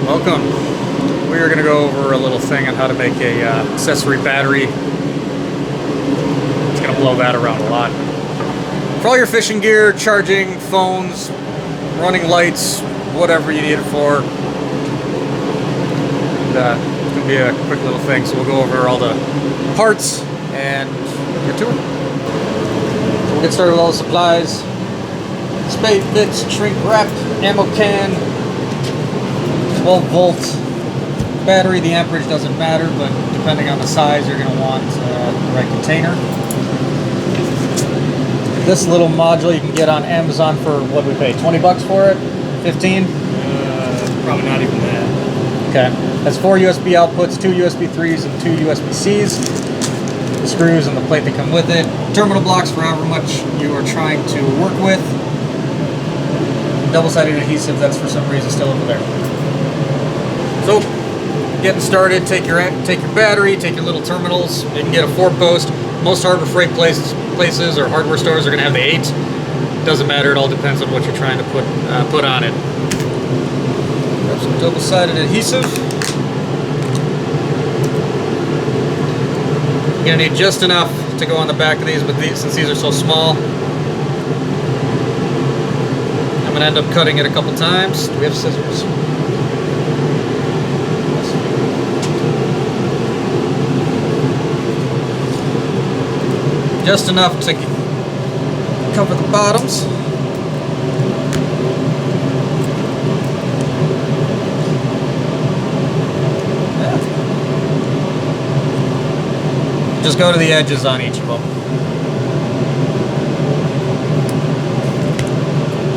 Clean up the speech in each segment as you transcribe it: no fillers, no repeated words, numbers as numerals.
Welcome. We are going to go over a little thing on how to make a accessory battery. It's going to blow that around a lot. For all your fishing gear, charging, phones, running lights, whatever you need it for. And, it's going to be a quick little thing, so we'll go over all the parts and get to it. So we'll get started with all the supplies. Spade bits, shrink wrap, ammo can, 12-volt battery. The amperage doesn't matter, but depending on the size, you're going to want the right container. This little module you can get on Amazon for, what do we pay, 20 bucks for it? 15? Probably not even that. Okay. Has 4 USB outputs, 2 USB 3s and 2 USB-Cs. The screws and the plate that come with it. Terminal blocks for however much you are trying to work with. Double-sided adhesive, that's for some reason still over there. So, getting started, take your battery, take your little terminals. You can get a 4-post. Most Harbor Freight places or hardware stores are going to have the 8. Doesn't matter, it all depends on what you're trying to put on it. Grab some double-sided adhesive. You're going to need just enough to go on the back of these, but since these are so small, I'm going to end up cutting it a couple times. Do we have scissors? Just enough to cover the bottoms. Yeah. Just go to the edges on each of them.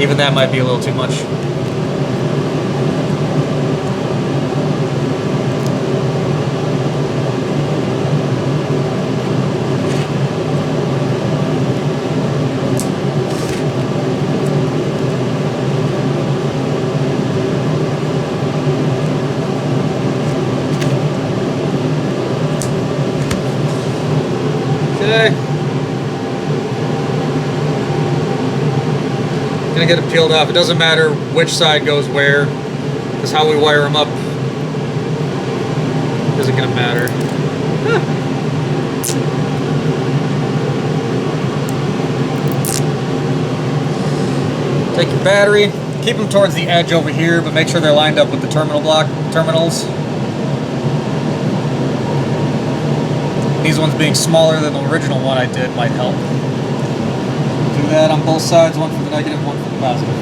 Even that might be a little too much. Okay. Gonna get it peeled off. It doesn't matter which side goes where, because how we wire them up isn't gonna matter. Huh. Take your battery, keep them towards the edge over here, but make sure they're lined up with the terminals. These ones being smaller than the original one I did might help. Do that on both sides, one for the negative, one for the positive.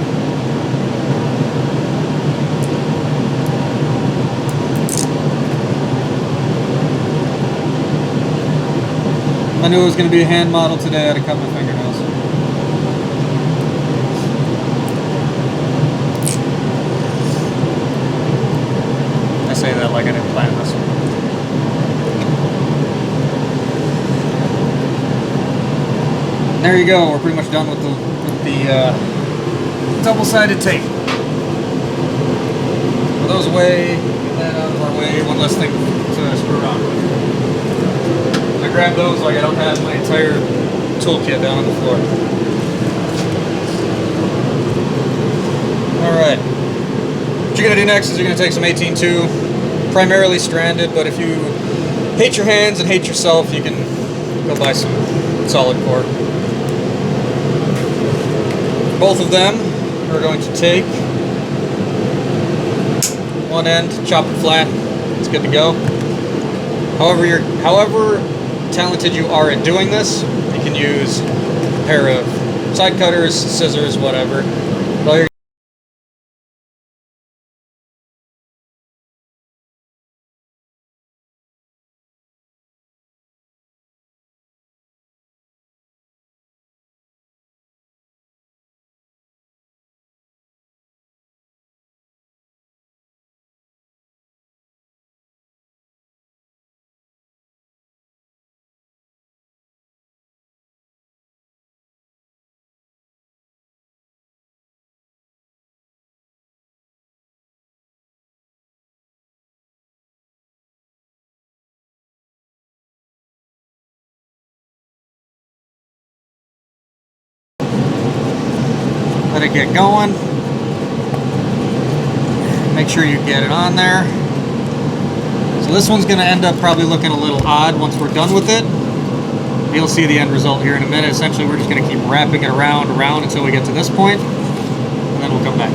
I knew it was going to be a hand model today. I had to cut my fingernails. I say that like I didn't plan this one. There you go. We're pretty much done with the double-sided tape. Put those away. Get that out of our way. One less thing to screw around with. I grab those like I don't have my entire toolkit down on the floor. All right. What you're gonna do next is you're gonna take some 18-2, primarily stranded. But if you hate your hands and hate yourself, you can go buy some solid core. Both of them are going to take one end, chop it flat, it's good to go. However talented you are at doing this, you can use a pair of side cutters, scissors, whatever. All you're let it get going. make sure you get it on there. So this one's going to end up probably looking a little odd once we're done with it. You'll see the end result here in a minute. Essentially, we're just going to keep wrapping it around until we get to this point, and then we'll come back.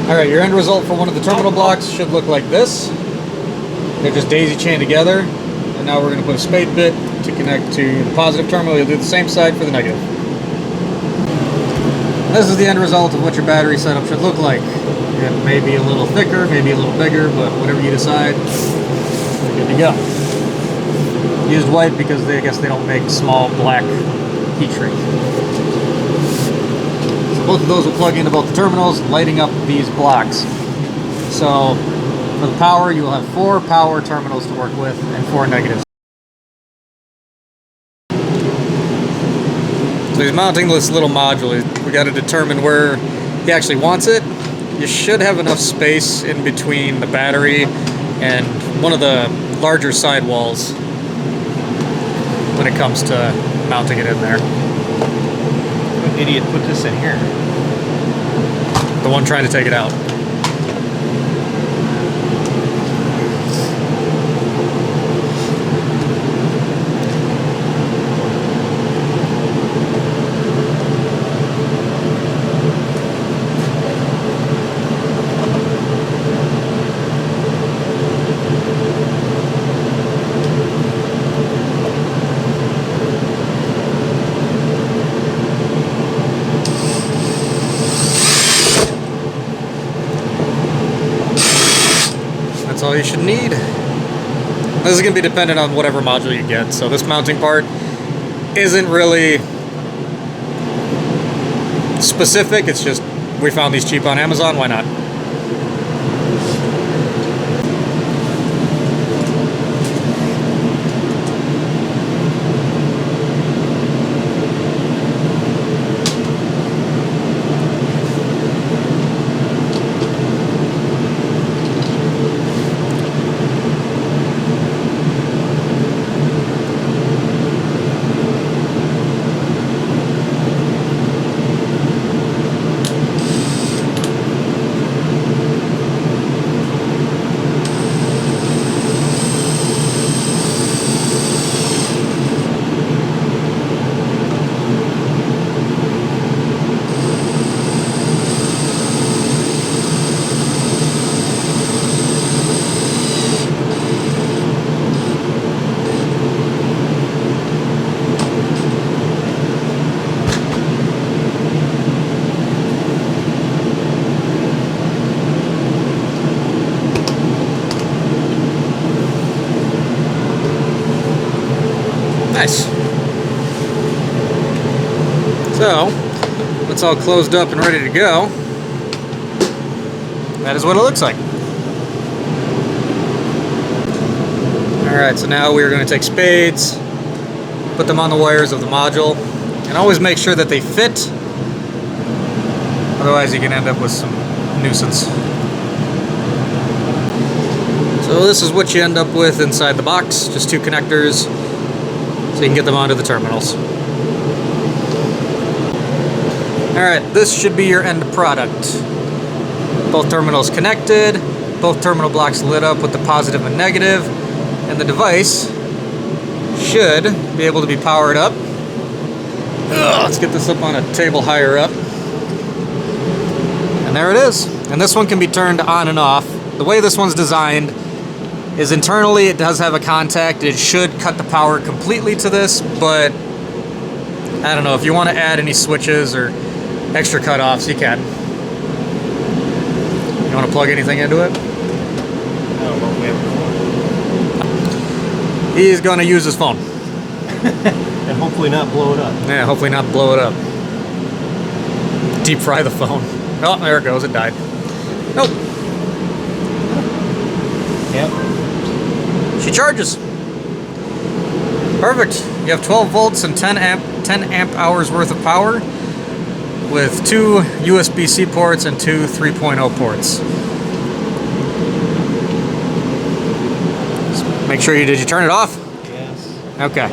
All right, your end result for one of the terminal blocks should look like this. They're just daisy chained together, and now we're going to put a spade bit to connect to the positive terminal. You'll do the same side for the negative. This is the end result of what your battery setup should look like. It may be a little thicker, maybe a little bigger, but whatever you decide, you're good to go. Used white because I guess they don't make small black heat shrink. So both of those will plug into both the terminals, lighting up these blocks. So for the power, you will have 4 power terminals to work with and 4 negatives. So he's mounting this little module. We got to determine where he actually wants it. You should have enough space in between the battery and one of the larger sidewalls when it comes to mounting it in there. What idiot put this in here? The one trying to take it out. That's all you should need. This is going to be dependent on whatever module you get. So this mounting part isn't really specific. It's just we found these cheap on Amazon. Why not? Nice. So, it's all closed up and ready to go. That is what it looks like. Alright, so now we're going to take spades, put them on the wires of the module, and always make sure that they fit. Otherwise you can end up with some nuisance. So this is what you end up with inside the box, just 2 connectors. So you can get them onto the terminals. Alright, this should be your end product. Both terminals connected, both terminal blocks lit up with the positive and negative, and the device should be able to be powered up. Let's get this up on a table higher up. And there it is. And this one can be turned on and off. The way this one's designed is internally it does have a contact. It should cut the power completely to this, but I don't know, if you want to add any switches or extra cutoffs, you can. You want to plug anything into it? I don't know if we have a phone. He's going to use his phone. And hopefully not blow it up. Yeah, hopefully not blow it up. Deep fry the phone. Oh, there it goes, it died. Nope. Yep. She charges. Perfect. You have 12 volts and 10 amp hours worth of power with 2 USB-C ports and 2 3.0 ports. Just make sure did you turn it off? Yes. Okay.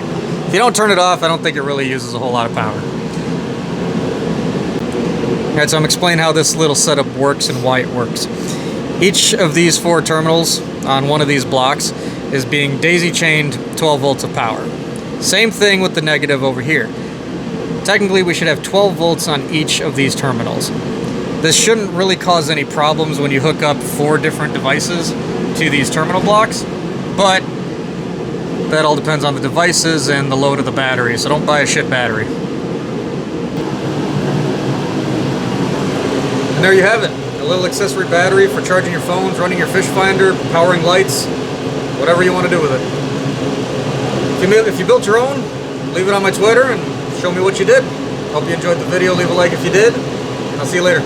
If you don't turn it off, I don't think it really uses a whole lot of power. Alright, so I'm explaining how this little setup works and why it works. Each of these 4 terminals on one of these blocks is being daisy chained 12 volts of power. Same thing with the negative over here. Technically, we should have 12 volts on each of these terminals. This shouldn't really cause any problems when you hook up 4 different devices to these terminal blocks, but that all depends on the devices and the load of the battery, so don't buy a shit battery. And there you have it. A little accessory battery for charging your phones, running your fish finder, powering lights, whatever you want to do with it. If you built your own, leave it on my Twitter and show me what you did. Hope you enjoyed the video. Leave a like if you did. I'll see you later.